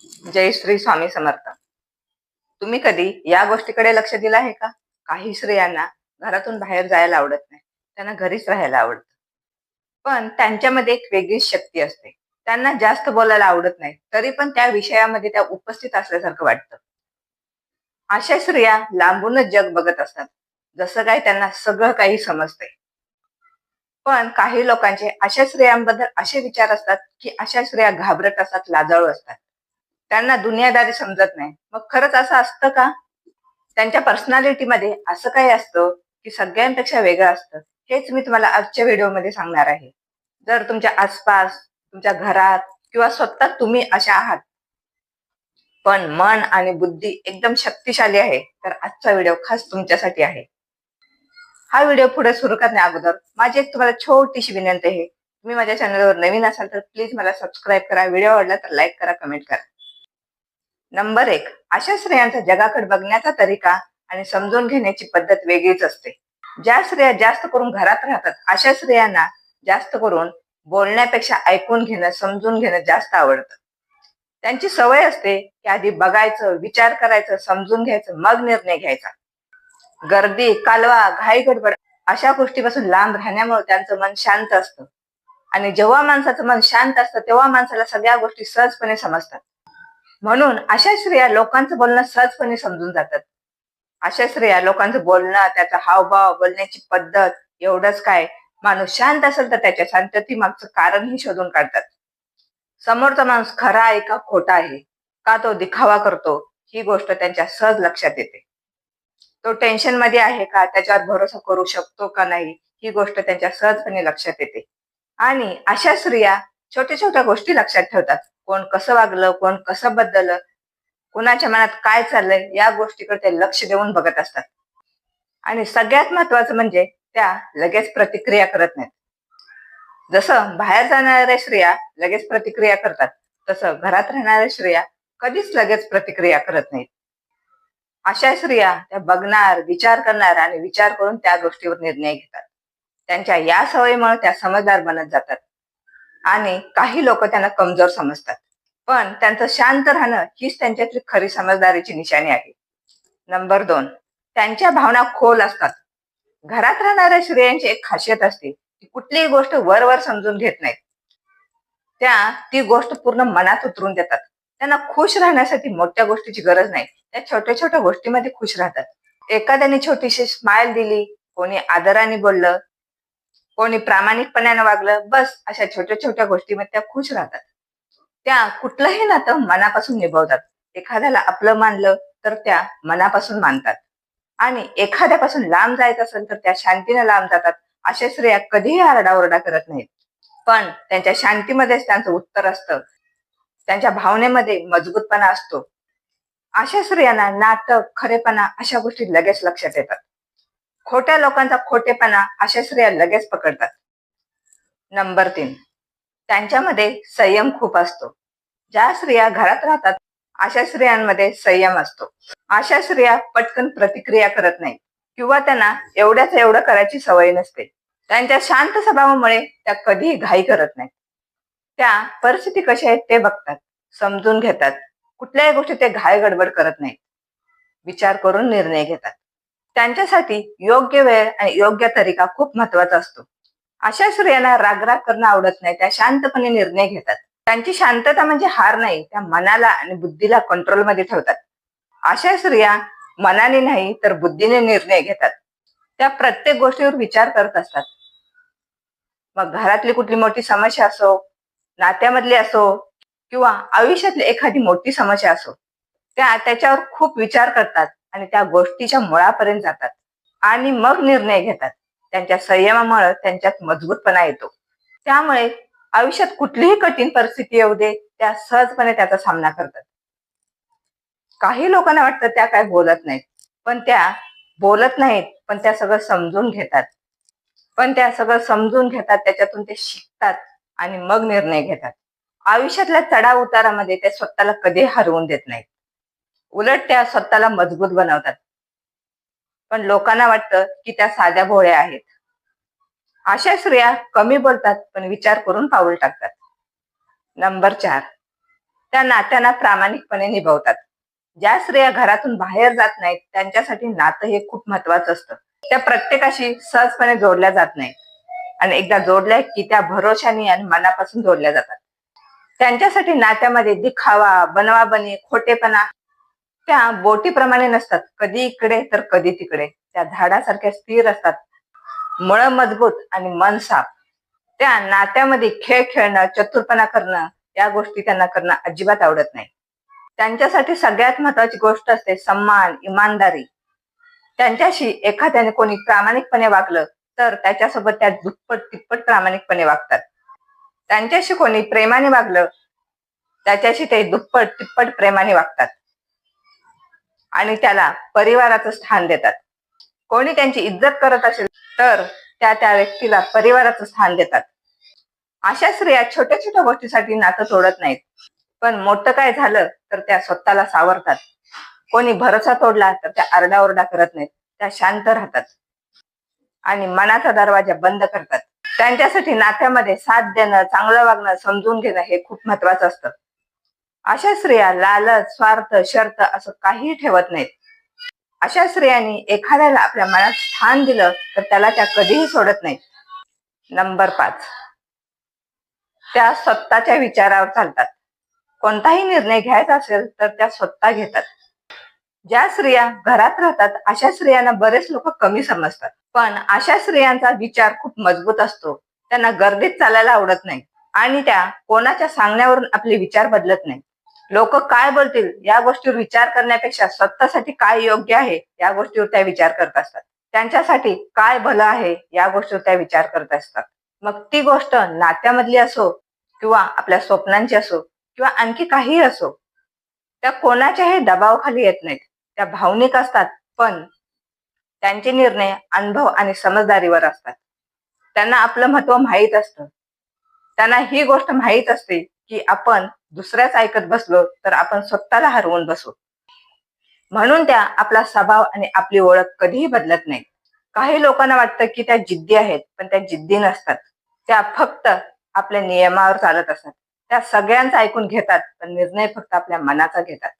जय श्री स्वामी समर्थ. तुम्ही कधी या गोष्टीकडे लक्ष दिलं आहे का? काही स्त्रियांना घरातून बाहेर जायला आवडत नाही, त्यांना घरीच राहायला आवडतं. पण त्यांच्यामध्ये एक वेगळीच शक्ती असते. त्यांना जास्त बोलायला आवडत नाही, तरी पण त्या विषयामध्ये त्या उपस्थित असल्यासारखं वाटतं. अशा स्त्रिया लांबूनच जग बघत असतात, जसं काय त्यांना सगळं काही समजतंय. पण काही लोकांचे अशा स्त्रियांबद्दल असे विचार असतात, की अशा स्त्रिया घाबरट असतात, लाजाळू असतात. त्यांना दुनियादारी समजत नाही. मग खरंच असं असतं का? त्यांच्या पर्सनॅलिटीमध्ये असं काही असतं, की सगळ्यांपेक्षा वेगळं असतं? हेच मी तुम्हाला आजच्या व्हिडिओमध्ये सांगणार आहे. जर तुमच्या आसपास, तुमच्या घरात किंवा स्वतः तुम्ही अशा आहात, पण मन आणि बुद्धी एकदम शक्तिशाली आहे, तर आजचा व्हिडिओ खास तुमच्यासाठी आहे. हा व्हिडिओ पुढे सुरू करण्या अगोदर माझी एक तुम्हाला छोटीशी विनंती आहे. तुम्ही माझ्या चॅनलवर नवीन असाल तर प्लीज मला सबस्क्राईब करा. व्हिडिओ आवडला तर लाईक करा, कमेंट करा. नंबर 1, अशा स्त्रियांचा जगाकडे बघण्याचा तरीका आणि समजून घेण्याची पद्धत वेगळीच असते. ज्या स्त्रिया जास्त करून घरात राहतात, अशा स्त्रियांना जास्त करून बोलण्यापेक्षा ऐकून घेणं, समजून घेणं जास्त आवडतं. त्यांची सवय असते की आधी बघायचं, विचार करायचं, समजून घ्यायचं, मग निर्णय घ्यायचा. गर्दी, कालवा, घाई गडबड अशा गोष्टीपासून लांब राहण्यामुळे त्यांचं मन शांत असतं. आणि जेव्हा माणसाचं मन शांत असतं, तेव्हा माणसाला सगळ्या गोष्टी सहजपणे समजतात. म्हणून अशा स्त्रिया लोकांचं बोलणं सहजपणे समजून जातात. अशा स्त्रिया लोकांचं बोलणं, त्याचा हावभाव, बोलण्याची पद्धत, एवढंच काय, माणूस शांत असेल तर त्याच्या शांततेमागचं कारणही शोधून काढतात. समोरचा माणूस खरा आहे का खोटा आहे, का तो दिखावा करतो, ही गोष्ट त्यांच्या सहज लक्षात येते. तो टेन्शन मध्ये आहे का, त्याच्यावर भरोसा करू शकतो का नाही, ही गोष्ट त्यांच्या सहजपणे लक्षात येते. आणि अशा स्त्रिया छोट्या छोट्या गोष्टी लक्षात ठेवतात. कोण कसं वागलं, कोण कसं बदललं, कुणाच्या मनात काय चाललंय, या गोष्टीकडे ते लक्ष देऊन बघत असतात. आणि सगळ्यात महत्वाचं म्हणजे त्या लगेच प्रतिक्रिया करत नाहीत. जसं बाहेर जाणाऱ्या स्त्रिया लगेच प्रतिक्रिया करतात, तसं घरात राहणाऱ्या स्त्रिया कधीच लगेच प्रतिक्रिया करत नाहीत. अशा स्त्रिया त्या बघणार, विचार करणार आणि विचार करून त्या गोष्टीवर निर्णय घेतात. त्यांच्या या सवयीमुळे त्या समजदार बनत जातात. आणि काही लोक त्यांना कमजोर समजतात. पण त्यांचं शांत राहणं हीच त्यांच्यातली खरी समजदारीची निशाणी आहे. नंबर 2, त्यांच्या भावना खोल असतात. घरात राहणाऱ्या स्त्रियांची एक खासियत असते, की कुठलीही गोष्ट वर समजून घेत नाहीत. त्या ती गोष्ट पूर्ण मनात उतरून देतात. त्यांना खुश राहण्यासाठी मोठ्या गोष्टीची गरज नाही. त्या छोट्या छोट्या गोष्टीमध्ये खुश राहतात. एखाद्याने छोटीशी स्माइल दिली, कोणी आदराने बोललं, कोणी प्रामाणिकपणाने वागलं, बस अशा छोट्या छोट्या गोष्टीमध्ये त्या खुश राहतात. त्या कुठलंही नातं मनापासून निभावतात. एखाद्याला आपलं मानलं तर त्या मनापासून मानतात. आणि एखाद्यापासून लांब जायचं असेल तर त्या शांतीने लांब जातात. अशा स्त्रिया कधीही आरडाओरडा करत नाहीत. पण त्यांच्या शांतीमध्येच त्यांचं उत्तर असतं. त्यांच्या भावनेमध्ये मजबूतपणा असतो. अशा स्त्रियांना नाटक, खरेपणा अशा गोष्टी लगेच लक्षात येतात. खोट्या लोकांचा खोटेपणा अशा स्त्रिया लगेच पकडतात. नंबर 3, त्यांच्यामध्ये संयम खूप असतो. ज्या स्त्रिया घरात राहतात, अशा स्त्रियांमध्ये संयम असतो. अशा स्त्रिया पटकन प्रतिक्रिया करत नाहीत किंवा त्यांना एवढ्याच एवढं करायची सवय नसते. त्यांच्या शांत स्वभावामुळे त्या कधीही घाई करत नाहीत. त्या परिस्थिती कशी आहे ते बघतात, समजून घेतात. कुठल्याही गोष्टी ते घाई गडबड करत नाहीत. विचार करून निर्णय घेतात. त्यांच्यासाठी योग्य वेळ आणि योग्य तरीका खूप महत्वाचा असतो. अशा स्त्रियांना रागराग करणं आवडत नाही. त्या शांतपणे निर्णय घेतात. त्यांची शांतता म्हणजे हार नाही, त्या मनाला आणि बुद्धीला कंट्रोलमध्ये ठेवतात. अशा स्त्रिया मनाने नाही तर बुद्धीने निर्णय घेतात. त्या प्रत्येक गोष्टीवर विचार करत असतात. मग घरातली कुठली मोठी समस्या असो, नात्यामधली असो किंवा आयुष्यातली एखादी मोठी समस्या असो, त्या त्याच्यावर खूप विचार करतात आणि त्या गोष्टीच्या मुळापर्यंत जातात आणि मग निर्णय घेतात. त्यांच्या संयमामुळे त्यांच्यात मजबूतपणा येतो. त्यामुळे आयुष्यात कुठलीही कठीण परिस्थिती येऊ दे, त्या सहजपणे त्याचा सामना करतात. काही लोकांना वाटतं त्या काय बोलत नाहीत, पण त्या बोलत नाहीत, पण त्या सगळं समजून घेतात. त्याच्यातून ते शिकतात आणि मग निर्णय घेतात. आयुष्यातल्या चढाव उतारामध्ये ते स्वतःला कधी हरवून देत नाहीत. उलट त्या स्वतःला मजबूत बनवतात. पण लोकांना वाटतं की त्या साध्या भोळ्या आहेत. अशा स्त्रिया कमी बोलतात पण विचार करून पाऊल टाकतात. नंबर 4, त्या नात्यांना प्रामाणिकपणे निभावतात. ज्या स्त्रिया घरातून बाहेर जात नाहीत त्यांच्यासाठी नातं हे खूप महत्वाचं असतं. त्या प्रत्येकाशी सहजपणे जोडल्या जात नाहीत आणि एकदा जोडल्या की त्या भरोशाने आणि मनापासून जोडल्या जातात. त्यांच्यासाठी नात्यामध्ये दिखावा, बनवाबनी, खोटेपणा त्या बोटीप्रमाणे नसतात, कधी इकडे तर कधी तिकडे. त्या झाडासारख्या स्थिर असतात, मुळं मजबूत आणि मन साफ. त्या नात्यामध्ये खेळ खेळणं, चतुरपणा करणं या गोष्टी त्यांना करणं अजिबात आवडत नाही. त्यांच्यासाठी सगळ्यात महत्वाची गोष्ट असते सन्मान, इमानदारी. त्यांच्याशी एखाद्याने कोणी प्रामाणिकपणे वागलं तर त्याच्यासोबत त्या दुप्पट तिप्पट प्रामाणिकपणे वागतात. त्यांच्याशी कोणी प्रेमाने वागलं त्याच्याशी ते दुप्पट तिप्पट प्रेमाने वागतात आणि त्याला परिवाराचं स्थान देतात. कोणी त्यांची इज्जत करत असेल तर त्या त्या व्यक्तीला परिवाराचं स्थान देतात. अशा स्त्रिया छोट्या छोट्या गोष्टीसाठी नातं तोडत नाहीत, पण मोठं काय झालं तर त्या स्वतःला सावरतात. कोणी भरोसा तोडला तर त्या आरडाओरडा करत नाहीत, त्या शांत राहतात आणि मनाचा दरवाजा बंद करतात. त्यांच्यासाठी नात्यामध्ये साथ देणं, चांगलं वागणं, समजून घेणं हे खूप महत्वाचं असतं. अशा स्त्रिया लालच, स्वार्थ, शर्त असं काहीही ठेवत नाहीत. अशा स्त्रियांनी एखाद्याला आपल्या मनात स्थान दिलं तर त्याला त्या कधीही सोडत नाहीत. नंबर 5, त्या स्वतःच्या विचारावर चालतात. कोणताही निर्णय घ्यायचा असेल तर त्या स्वतः घेतात. ज्या स्त्रिया घरात राहतात अशा स्त्रियांना बरेच लोक कमी समजतात, पण अशा स्त्रियांचा विचार खूप मजबूत असतो. त्यांना गर्दीत चालायला आवडत नाही आणि त्या कोणाच्या सांगण्यावरून आपले विचार बदलत नाही. लोक काय बोलतील या गोष्टीवर विचार करण्यापेक्षा स्वतःसाठी काय योग्य आहे या गोष्टीवर त्या विचार करत असतात. त्यांच्यासाठी काय भलं आहे या गोष्टीवर त्या विचार करत असतात. मग ती गोष्ट नात्यामधली असो किंवा आपल्या स्वप्नांची असो किंवा आणखी काहीही असो, त्या कोणाच्याही दबावाखाली येत नाहीत. त्या भावनिक असतात, पण त्यांचे निर्णय अनुभव आणि समजदारीवर असतात. त्यांना आपलं महत्व माहीत असतं. त्यांना ही गोष्ट माहीत असते की आपण दुसऱ्याच ऐकत बसलो तर आपण स्वतःला हरवून बसू. म्हणून त्या आपला स्वभाव आणि आपली ओळख कधीही बदलत नाही. काही लोकांना वाटतं की त्या जिद्दी आहेत, पण त्या जिद्दी नसतात. त्या फक्त आपल्या नियमावर चालत असतात. त्या सगळ्यांचं ऐकून घेतात, पण निर्णय फक्त आपल्या मनाचा घेतात.